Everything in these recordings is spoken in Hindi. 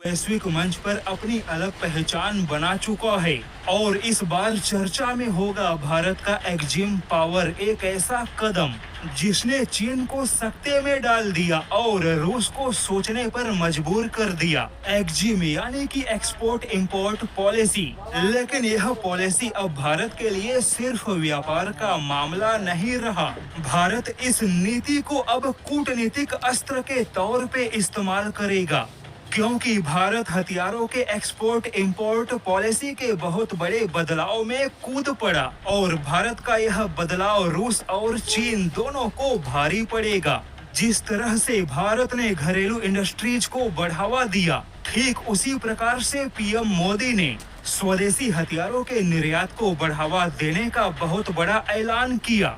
वैश्विक मंच पर अपनी अलग पहचान बना चुका है और इस बार चर्चा में होगा भारत का एक्जिम पावर, एक ऐसा कदम जिसने चीन को सकते में डाल दिया और रूस को सोचने पर मजबूर कर दिया। एक्जिम यानी कि एक्सपोर्ट इंपोर्ट पॉलिसी। लेकिन यह पॉलिसी अब भारत के लिए सिर्फ व्यापार का मामला नहीं रहा। भारत इस नीति को अब कूटनीतिक अस्त्र के तौर पे इस्तेमाल करेगा, क्योंकि भारत हथियारों के एक्सपोर्ट इंपोर्ट पॉलिसी के बहुत बड़े बदलाव में कूद पड़ा और भारत का यह बदलाव रूस और चीन दोनों को भारी पड़ेगा। जिस तरह से भारत ने घरेलू इंडस्ट्रीज को बढ़ावा दिया, ठीक उसी प्रकार से पीएम मोदी ने स्वदेशी हथियारों के निर्यात को बढ़ावा देने का बहुत बड़ा ऐलान किया।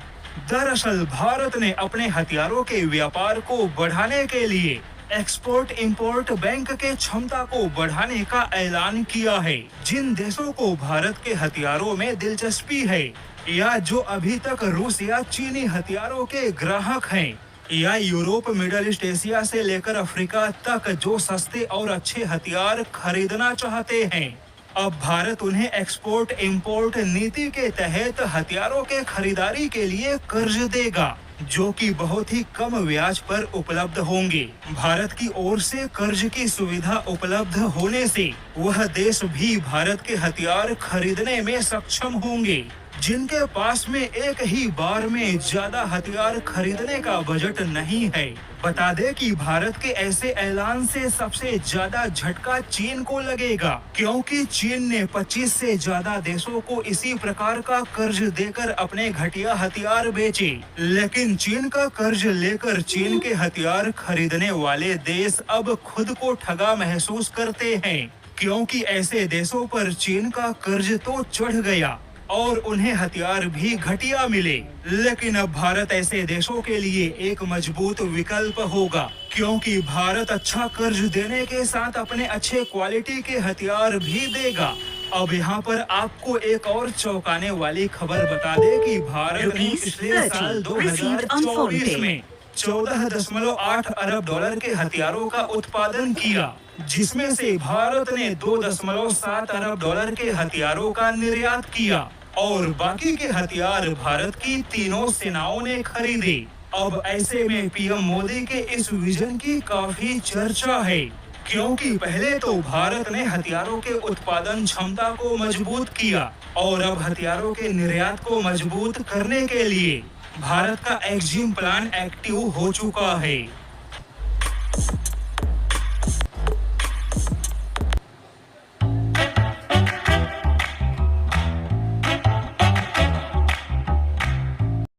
दरअसल भारत ने अपने हथियारों के व्यापार को बढ़ाने के लिए एक्सपोर्ट इंपोर्ट बैंक के क्षमता को बढ़ाने का ऐलान किया है। जिन देशों को भारत के हथियारों में दिलचस्पी है या जो अभी तक रूस या चीनी हथियारों के ग्राहक हैं, या यूरोप, मिडल ईस्ट, एशिया से लेकर अफ्रीका तक जो सस्ते और अच्छे हथियार खरीदना चाहते हैं, अब भारत उन्हें एक्सपोर्ट इंपोर्ट नीति के तहत हथियारों के खरीदारी के लिए कर्ज देगा, जो कि बहुत ही कम ब्याज पर उपलब्ध होंगे। भारत की ओर से कर्ज की सुविधा उपलब्ध होने से वह देश भी भारत के हथियार खरीदने में सक्षम होंगे जिनके पास में एक ही बार में ज्यादा हथियार खरीदने का बजट नहीं है। बता दें कि भारत के ऐसे ऐलान से सबसे ज्यादा झटका चीन को लगेगा, क्योंकि चीन ने 25 से ज्यादा देशों को इसी प्रकार का कर्ज देकर अपने घटिया हथियार बेचे। लेकिन चीन का कर्ज लेकर चीन के हथियार खरीदने वाले देश अब खुद को ठगा महसूस करते हैं, क्योंकि ऐसे देशों पर चीन का कर्ज तो चढ़ गया और उन्हें हथियार भी घटिया मिले। लेकिन अब भारत ऐसे देशों के लिए एक मजबूत विकल्प होगा, क्योंकि भारत अच्छा कर्ज देने के साथ अपने अच्छे क्वालिटी के हथियार भी देगा। अब यहाँ पर आपको एक और चौंकाने वाली खबर बता दे कि भारत ने पिछले साल 2024 में 14.8 अरब डॉलर के हथियारों का उत्पादन किया, जिसमें से भारत ने 2.7 अरब डॉलर के हथियारों का निर्यात किया और बाकी के हथियार भारत की तीनों सेनाओं ने खरीदे। अब ऐसे में पीएम मोदी के इस विजन की काफी चर्चा है, क्योंकि पहले तो भारत ने हथियारों के उत्पादन क्षमता को मजबूत किया और अब हथियारों के निर्यात को मजबूत करने के लिए भारत का एक्जिम प्लान एक्टिव हो चुका है।